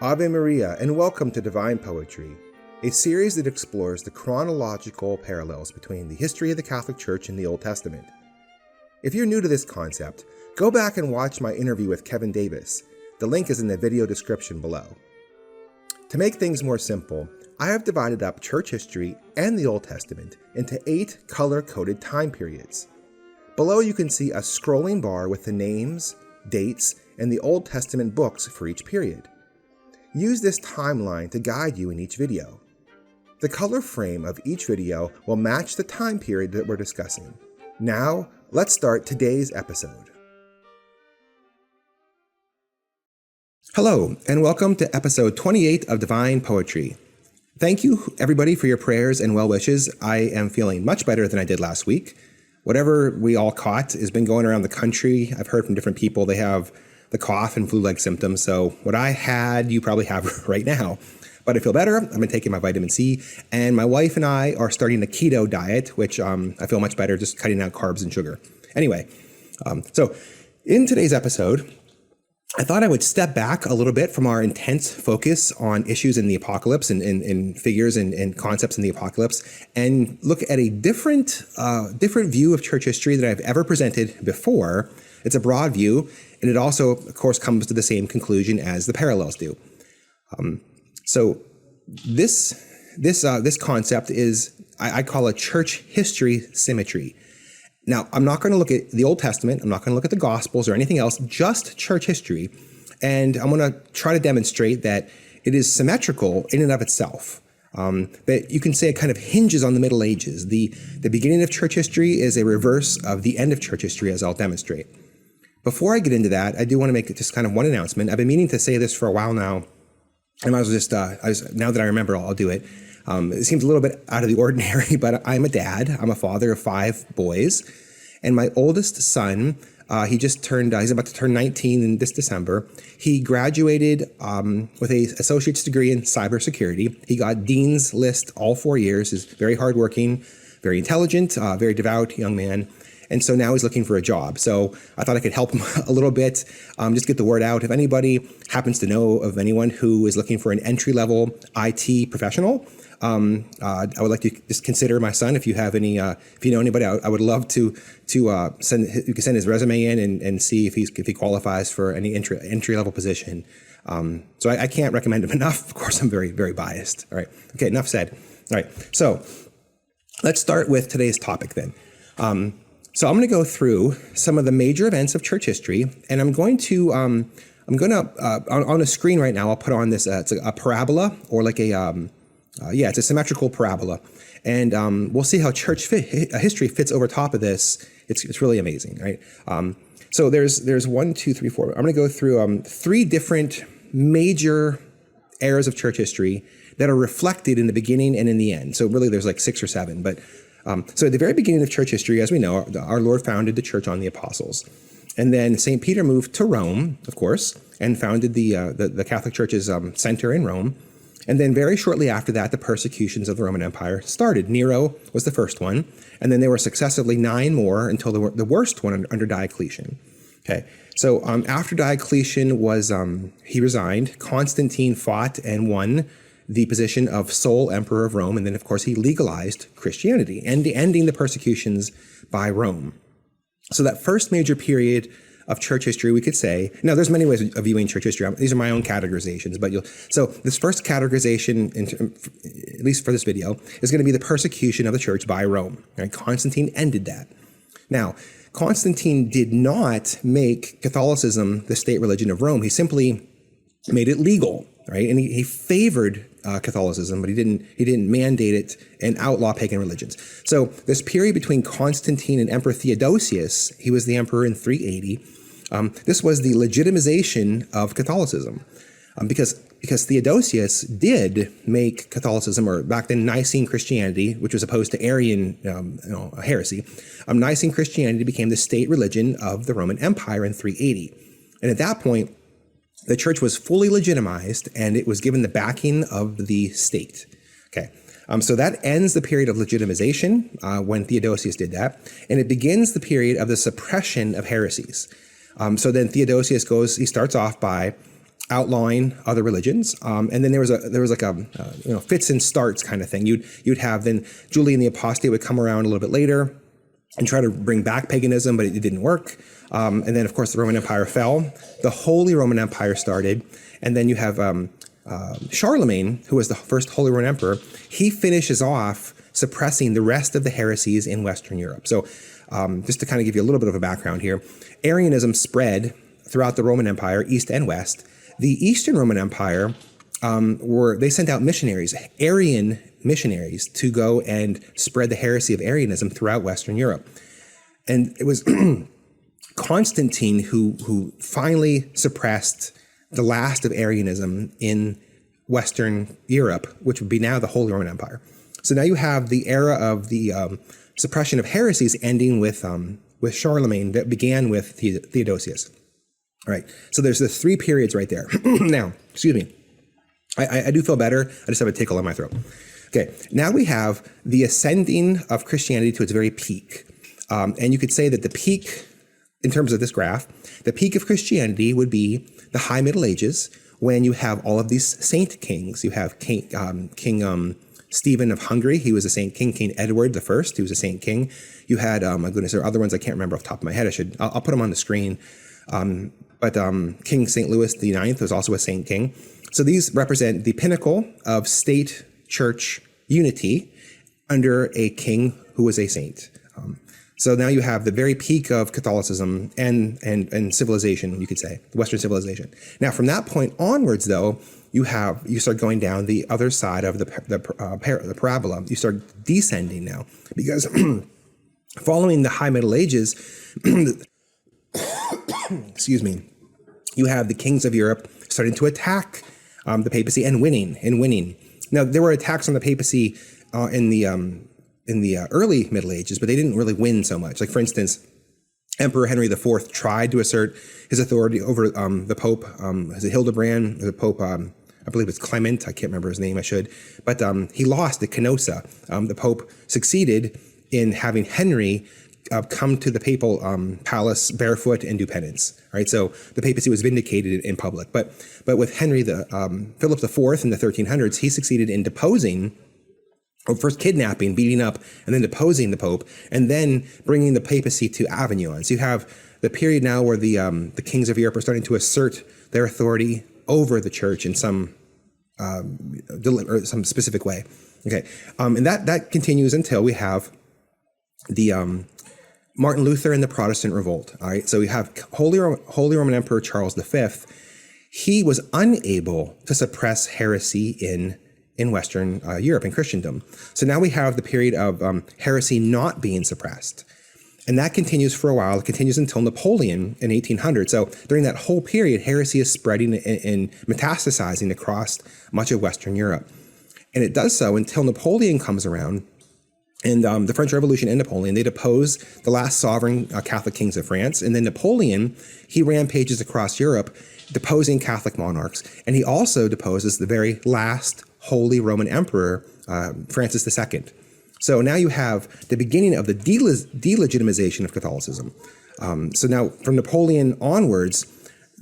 Ave Maria, and welcome to Divine Poetry, a series that explores the chronological parallels between the history of the Catholic Church and the Old Testament. If you're new to this concept, go back and watch my interview with Kevin Davis. The link is in the video description below. To make things more simple, I have divided up church history and the Old Testament into 8 color-coded time periods. Below you can see a scrolling bar with the names, dates, and the Old Testament books for each period. Use this timeline to guide you in each video. The color frame of each video will match the time period that we're discussing. Now, let's start today's episode. Hello, and welcome to episode 28 of Divine Poetry. Thank you, everybody, for your prayers and well wishes. I am feeling much better than I did last week. Whatever we all caught has been going around the country. I've heard from different people they have the cough and flu-like symptoms. So what I had, you probably have right now. But I feel better. I've been taking my vitamin C. And my wife and I are starting a keto diet, which I feel much better, just cutting out carbs and sugar. Anyway, so in today's episode, I thought I would step back a little bit from our intense focus on issues in the apocalypse and figures and concepts in the apocalypse and look at a different view of church history that I've ever presented before. It's a broad view, and it also, of course, comes to the same conclusion as the parallels do. So this concept is, I call a church history symmetry. Now, I'm not going to look at the Old Testament, I'm not going to look at the Gospels or anything else, just church history. And I'm going to try to demonstrate that it is symmetrical in and of itself. That you can say it kind of hinges on the Middle Ages. The beginning of church history is a reverse of the end of church history, as I'll demonstrate. Before I get into that, I do want to make just kind of one announcement. I've been meaning to say this for a while now. I might as well just, now that I remember, I'll do it. It seems a little bit out of the ordinary, but I'm a dad. I'm a father of 5 boys. And my oldest son, he's about to turn 19 in this December. He graduated with an associate's degree in cybersecurity. He got Dean's List all 4 years. He's very hardworking, very intelligent, very devout young man. And so now he's looking for a job. So I thought I could help him a little bit, just get the word out. If anybody happens to know of anyone who is looking for an entry-level IT professional, I would like to just consider my son. If you have any, if you know anybody, I would love to send. You can send his resume in and see if he qualifies for any entry level position. So I can't recommend him enough. Of course, I'm very, very biased. All right. Okay. Enough said. All right. So let's start with today's topic then. So I'm going to go through some of the major events of church history, and I'm going to on a screen right now. I'll put on this. It's a parabola, or like it's a symmetrical parabola, and we'll see how church history fits over top of this. It's really amazing, right? So there's 1, 2, 3, 4. I'm going to go through 3 different major eras of church history that are reflected in the beginning and in the end. So really, there's like 6 or 7, but. So at the very beginning of church history, as we know, our Lord founded the church on the apostles. And then St. Peter moved to Rome, of course, and founded the Catholic Church's center in Rome. And then very shortly after that, the persecutions of the Roman Empire started. Nero was the first one, and then there were successively 9 more until the worst one under Diocletian. Okay, so after Diocletian he resigned, Constantine fought and won the position of sole emperor of Rome, and then of course he legalized Christianity, ending the persecutions by Rome. So that first major period of church history, we could say, now there's many ways of viewing church history. These are my own categorizations, but so this first categorization, at least for this video, is going to be the persecution of the church by Rome. Right? Constantine ended that. Now, Constantine did not make Catholicism the state religion of Rome. He simply made it legal. Right, and he favored Catholicism, but he didn't mandate it and outlaw pagan religions. So this period between Constantine and Emperor Theodosius, he was the emperor in 380. This was the legitimization of Catholicism, because Theodosius did make Catholicism, or back then Nicene Christianity, which was opposed to Arian heresy. Nicene Christianity became the state religion of the Roman Empire in 380, and at that point, the church was fully legitimized, and it was given the backing of the state. Okay, so that ends the period of legitimization when Theodosius did that, and it begins the period of the suppression of heresies. So then Theodosius he starts off by outlawing other religions, and then there was like a fits and starts kind of thing. You'd have then Julian the Apostate would come around a little bit later and try to bring back paganism, but it didn't work. And then of course the Roman Empire fell. The Holy Roman Empire started, and then you have Charlemagne, who was the first Holy Roman Emperor. He finishes off suppressing the rest of the heresies in Western Europe. So just to kind of give you a little bit of a background here, Arianism spread throughout the Roman Empire, east and west. The Eastern Roman Empire they sent out missionaries, Arian missionaries, to go and spread the heresy of Arianism throughout Western Europe. And it was Constantine who finally suppressed the last of Arianism in Western Europe, which would be now the Holy Roman Empire. So now you have the era of the suppression of heresies ending with Charlemagne that began with Theodosius. All right, so there's the three periods right there. Now, excuse me, I do feel better. I just have a tickle in my throat. Okay, now we have the ascending of Christianity to its very peak. And you could say that the peak, in terms of this graph, the peak of Christianity would be the High Middle Ages, when you have all of these saint kings. You have King Stephen of Hungary. He was a saint king. King Edward I, he was a saint king. You had, my goodness, there are other ones I can't remember off the top of my head. I'll put them on the screen. But King St. Louis IX was also a saint king. So these represent the pinnacle of state-church unity under a king who was a saint. So now you have the very peak of Catholicism and civilization, you could say, Western civilization. Now, from that point onwards, though, you start going down the other side of the parabola. You start descending now, because following the High Middle Ages, excuse me, you have the kings of Europe starting to attack the papacy and winning. Now, there were attacks on the papacy in the early Middle Ages, but they didn't really win so much. Like, for instance, Emperor Henry IV tried to assert his authority over the Pope. Is it Hildebrand? The Pope, I believe it's Clement. I can't remember his name. I should. But he lost at Canossa. The Pope succeeded in having Henry come to the papal palace barefoot and do penance. Right, so the papacy was vindicated in public. But with Henry Philip IV in the 1300s, he succeeded in deposing, or first kidnapping, beating up, and then deposing the Pope, and then bringing the papacy to Avignon. So you have the period now where the kings of Europe are starting to assert their authority over the church in some specific way. Okay, and that continues until we have the Martin Luther and the Protestant Revolt. All right, so we have Holy Roman Emperor Charles V. He was unable to suppress heresy in Western Europe and Christendom. So now we have the period of heresy not being suppressed. And that continues for a while. It continues until Napoleon in 1800. So during that whole period, heresy is spreading and metastasizing across much of Western Europe. And it does so until Napoleon comes around. And the French Revolution and Napoleon, they depose the last sovereign Catholic kings of France. And then Napoleon, he rampages across Europe, deposing Catholic monarchs. And he also deposes the very last Holy Roman Emperor, Francis II. So now you have the beginning of the delegitimization of Catholicism. So now from Napoleon onwards,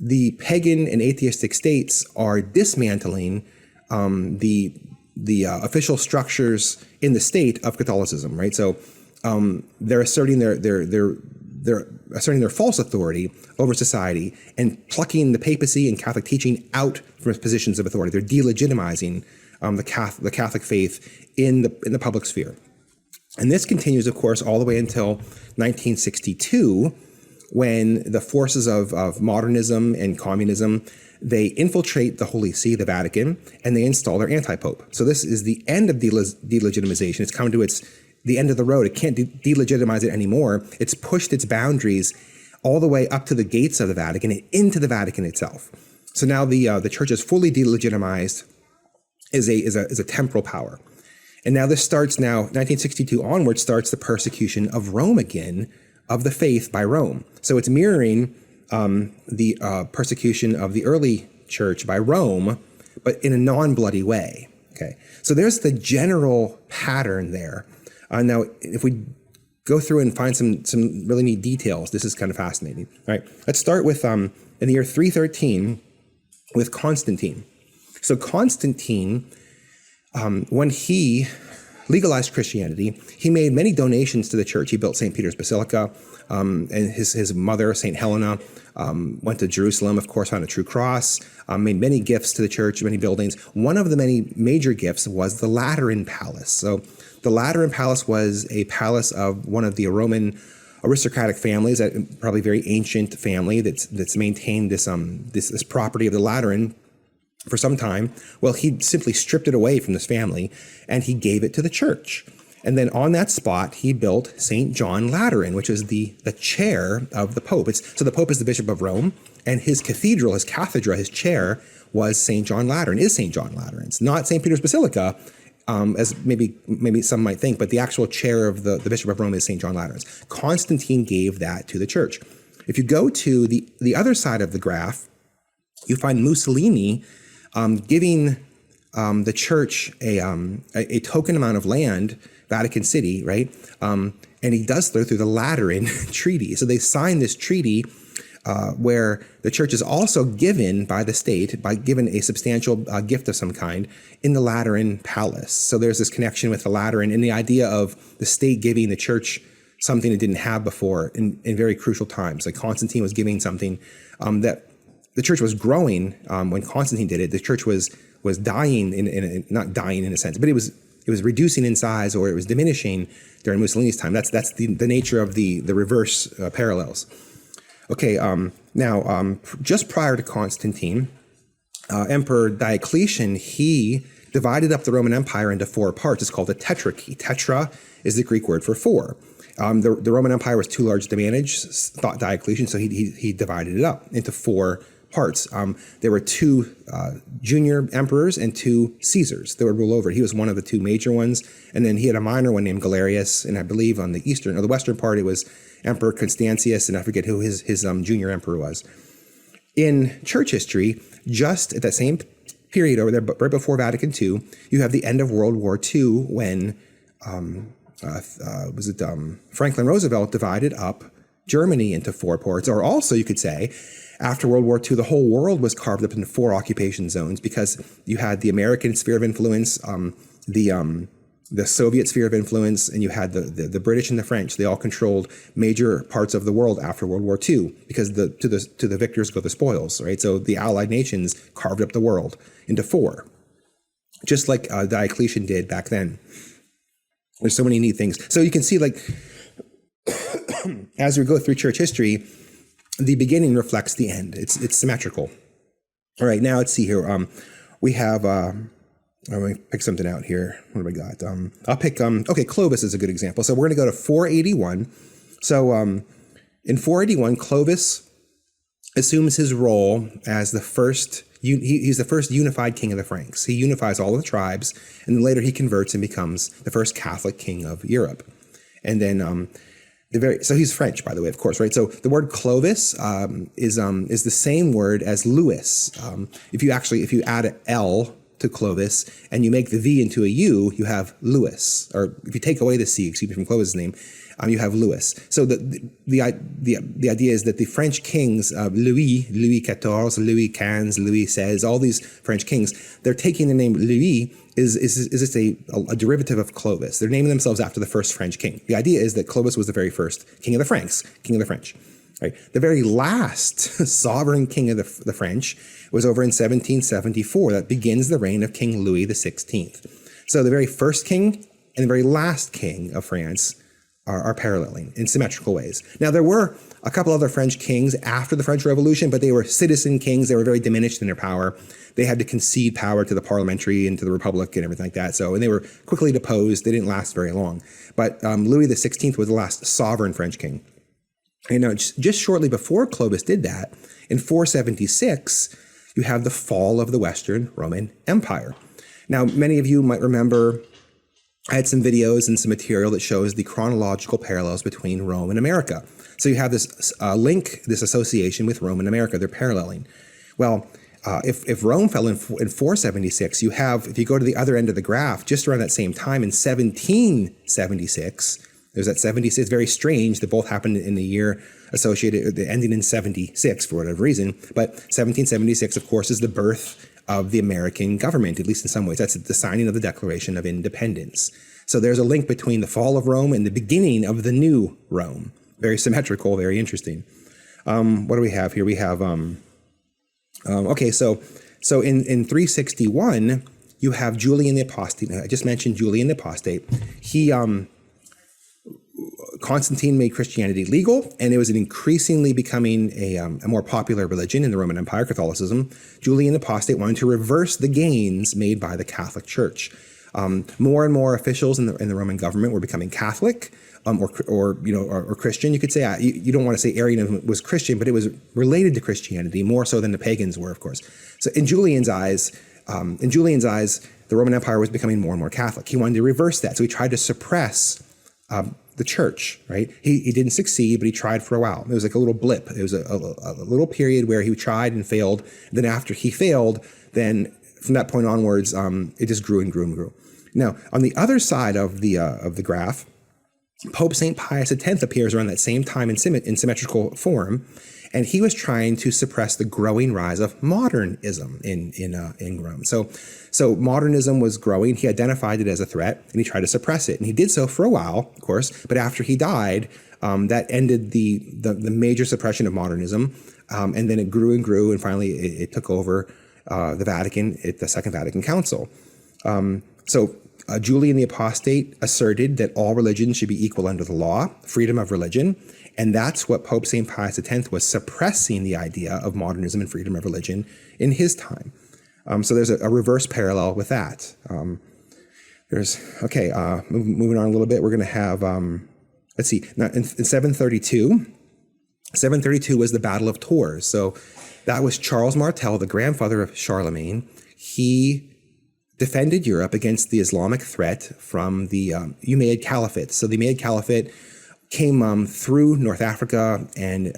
the pagan and atheistic states are dismantling the official structures in the state of Catholicism, right? So they're asserting they're asserting their false authority over society and plucking the papacy and Catholic teaching out from its positions of authority. They're delegitimizing the Catholic faith in the public sphere. And this continues, of course, all the way until 1962, when the forces of modernism and communism, they infiltrate the Holy See, the Vatican, and they install their anti-pope. So this is the end of delegitimization. It's come to the end of the road. It can't delegitimize it anymore. It's pushed its boundaries all the way up to the gates of the Vatican and into the Vatican itself. So now the church is fully delegitimized as a temporal power. And now this starts 1962 onward starts the persecution of Rome again, of the faith by Rome. So it's mirroring the persecution of the early church by Rome, but in a non-bloody way. Okay, so there's the general pattern there. Now, if we go through and find some really neat details, this is kind of fascinating. All right, let's start with in the year 313, with Constantine. So Constantine, when he legalized Christianity, he made many donations to the church. He built St. Peter's Basilica, and his mother, St. Helena, went to Jerusalem, of course, found a true cross, made many gifts to the church, many buildings. One of the many major gifts was the Lateran Palace. So the Lateran Palace was a palace of one of the Roman aristocratic families, probably very ancient family that's maintained this property of the Lateran for some time. Well, he simply stripped it away from this family and he gave it to the church. And then on that spot, he built St. John Lateran, which is the chair of the Pope. So the Pope is the Bishop of Rome, and his cathedral, his cathedra, his chair was St. John Lateran, is St. John Lateran. It's not St. Peter's Basilica, as maybe some might think, but the actual chair of the Bishop of Rome is St. John Lateran's. Constantine gave that to the church. If you go to the other side of the graph, you find Mussolini giving the church a token amount of land, Vatican City, right? And he does so through the Lateran Treaty. So they signed this treaty where the church is also given by the state, given a substantial gift of some kind in the Lateran Palace. So there's this connection with the Lateran and the idea of the state giving the church something it didn't have before in very crucial times. Like Constantine was giving something that the church was growing when Constantine did it. The church was dying, not dying in a sense, but it was reducing in size, or it was diminishing during Mussolini's time. That's the nature of the reverse parallels. Okay, now just prior to Constantine, Emperor Diocletian, he divided up the Roman Empire into 4 parts. It's called a tetrarchy. Tetra is the Greek word for 4. The Roman Empire was too large to manage, thought Diocletian, so he divided it up into 4 parts. There were 2 junior emperors and 2 Caesars that would rule over it. He was one of the 2 major ones, and then he had a minor one named Galerius, and I believe on the eastern or the western part it was Emperor Constantius, and I forget who his junior emperor was. In church history, just at that same period over there, but right before Vatican II, you have the end of World War II when Franklin Roosevelt divided up Germany into 4 parts, or also you could say, after World War II, the whole world was carved up into 4 occupation zones because you had the American sphere of influence, the Soviet sphere of influence, and you had the British and the French. They all controlled major parts of the world after World War II because to the victors go the spoils, right? So the Allied nations carved up the world into 4, just like Diocletian did back then. There's so many neat things. So you can see, like, as we go through church history, the beginning reflects the end. It's symmetrical. All right, now let's see here. We have, let me pick something out here. What do we got? I'll pick, okay, Clovis is a good example. So we're going to go to 481. So in 481, Clovis assumes his role as the first, he's the first unified king of the Franks. He unifies all of the tribes, and then later he converts and becomes the first Catholic king of Europe. And then so he's French, by the way, of course, right? So the word Clovis is the same word as Louis. If you add an L to Clovis and you make the V into a U, you have Louis. Or if you take away the C, excuse me, from Clovis' name, you have Louis. So the idea is that the French kings, Louis XIV, Louis XV, Louis XVI, all these French kings, they're taking the name Louis is just a derivative of Clovis. They're naming themselves after the first French king. The idea is that Clovis was the very first king of the Franks, king of the French. Right? The very last sovereign king of the French was over in 1774. That begins the reign of King Louis XVI. So the very first king and the very last king of France are paralleling in symmetrical ways. Now, there were a couple other French kings after the French Revolution, but they were citizen kings. They were very diminished in their power. They had to concede power to the parliamentary and to the republic and everything like that. So, and they were quickly deposed. They didn't last very long. But Louis XVI was the last sovereign French king. And now, just shortly before Clovis did that, in 476, you have the fall of the Western Roman Empire. Now, many of you might remember I had some videos and some material that shows the chronological parallels between Rome and America. So you have this this association with Rome and America. They're paralleling. Well, if Rome fell in 476, if you go to the other end of the graph, just around that same time in 1776, There's that 76. It's very strange that both happened in the year associated, ending in 76 for whatever reason. But 1776, of course, is the birth of the American government, at least in some ways. That's the signing of the Declaration of Independence. So there's a link between the fall of Rome and the beginning of the new Rome. Very symmetrical, very interesting. What do we have here? We have, okay, so in 361, you have Julian the Apostate. I just mentioned Julian the Apostate. Constantine made Christianity legal, and it was increasingly becoming a more popular religion in the Roman Empire, Catholicism. Julian the Apostate wanted to reverse the gains made by the Catholic Church. More and more officials in the Roman government were becoming Catholic, or Christian. You could say you don't want to say Arianism was Christian, but it was related to Christianity more so than the pagans were, of course. So in Julian's eyes, the Roman Empire was becoming more and more Catholic. He wanted to reverse that, so he tried to suppress the church, right? He didn't succeed, but he tried for a while. It was like a little blip. It was a little period where he tried and failed. Then after he failed, then from that point onwards, it just grew and grew and grew. Now, on the other side of the graph, Pope St. Pius X appears around that same time in symmetrical form, and he was trying to suppress the growing rise of modernism in Rome. So modernism was growing. He identified it as a threat, and he tried to suppress it. And he did so for a while, of course, but after he died, that ended the major suppression of modernism, and then it grew and grew, and finally it took over the Vatican at the Second Vatican Council. Julian the Apostate asserted that all religions should be equal under the law, freedom of religion, and that's what Pope St. Pius X was suppressing the idea of modernism and freedom of religion in his time. So there's a reverse parallel with that. Moving on a little bit, we're going to have, let's see, now in 732 was the Battle of Tours. So that was Charles Martel, the grandfather of Charlemagne. He defended Europe against the Islamic threat from the Umayyad Caliphate. So the Umayyad Caliphate came through North Africa and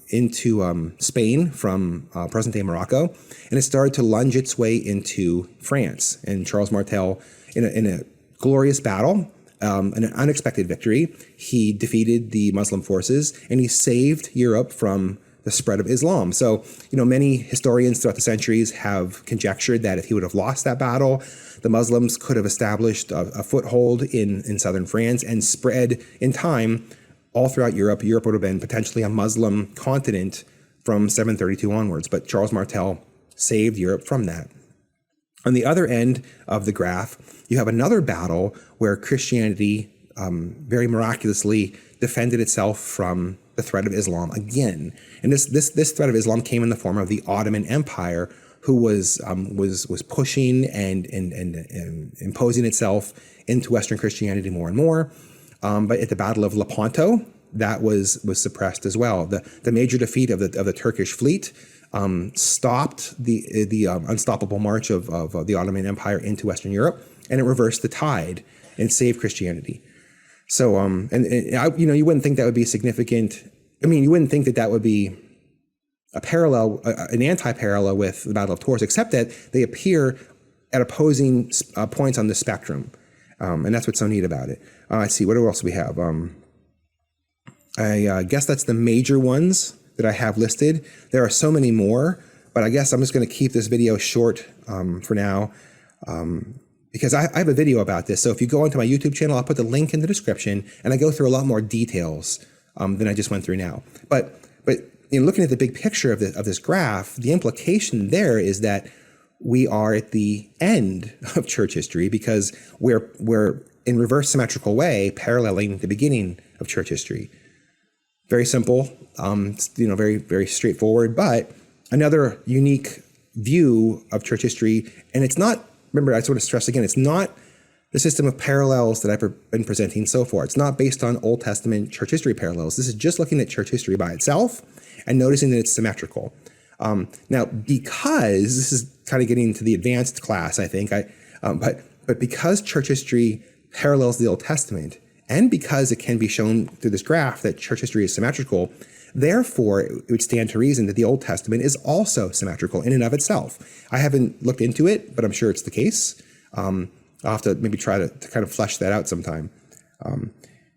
into Spain from present-day Morocco, and it started to lunge its way into France. And Charles Martel, in a glorious battle, an unexpected victory, he defeated the Muslim forces, and he saved Europe from the spread of Islam. So, many historians throughout the centuries have conjectured that if he would have lost that battle, the Muslims could have established a foothold in southern France and spread in time all throughout Europe. Europe would have been potentially a Muslim continent from 732 onwards, but Charles Martel saved Europe from that. On the other end of the graph, you have another battle where Christianity very miraculously defended itself from the threat of Islam again. And this threat of Islam came in the form of the Ottoman Empire, who was pushing and imposing itself into Western Christianity more and more. But at the Battle of Lepanto, that was suppressed as well. The major defeat of the Turkish fleet stopped the unstoppable march of the Ottoman Empire into Western Europe, and it reversed the tide and saved Christianity. So, you wouldn't think that would be significant. I mean, you wouldn't think that would be a parallel, an anti-parallel with the Battle of Tours, except that they appear at opposing points on the spectrum. And that's what's so neat about it. Let's see, what else do we have? I guess that's the major ones that I have listed. There are so many more, but I guess I'm just going to keep this video short for now. Because I have a video about this. So if you go onto my YouTube channel, I'll put the link in the description, and I go through a lot more details than I just went through now. But looking at the big picture of this graph, the implication there is that we are at the end of church history because we're in reverse symmetrical way paralleling the beginning of church history. Very simple, very, very straightforward, but another unique view of church history, and it's not. Remember, I sort of stress again, it's not the system of parallels that I've been presenting so far. It's not based on Old Testament church history parallels. This is just looking at church history by itself and noticing that it's symmetrical. Now, because this is kind of getting into the advanced class, I think, but because church history parallels the Old Testament, and because it can be shown through this graph that church history is symmetrical, therefore, it would stand to reason that the Old Testament is also symmetrical in and of itself. I haven't looked into it, but I'm sure it's the case. I'll have to maybe try to kind of flesh that out sometime.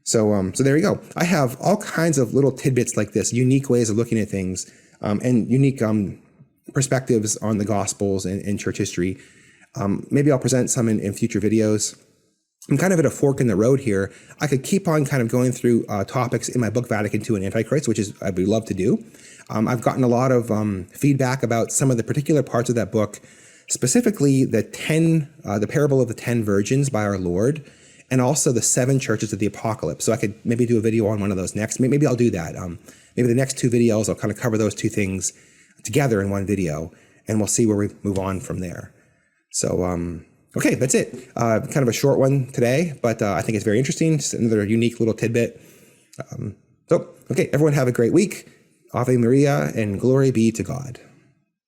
So there you go. I have all kinds of little tidbits like this, unique ways of looking at things, and unique perspectives on the Gospels and church history. Maybe I'll present some in future videos. I'm kind of at a fork in the road here. I could keep on kind of going through topics in my book, Vatican II and Antichrist, which is I would love to do. I've gotten a lot of feedback about some of the particular parts of that book, specifically the parable of the 10 virgins by our Lord, and also the 7 churches of the apocalypse. So I could maybe do a video on one of those next. Maybe I'll do that. Maybe the next 2 videos, I'll kind of cover those 2 things together in one video, and we'll see where we move on from there. So, okay, that's it. Kind of a short one today, but I think it's very interesting. Just another unique little tidbit. Okay, everyone have a great week. Ave Maria, and glory be to God.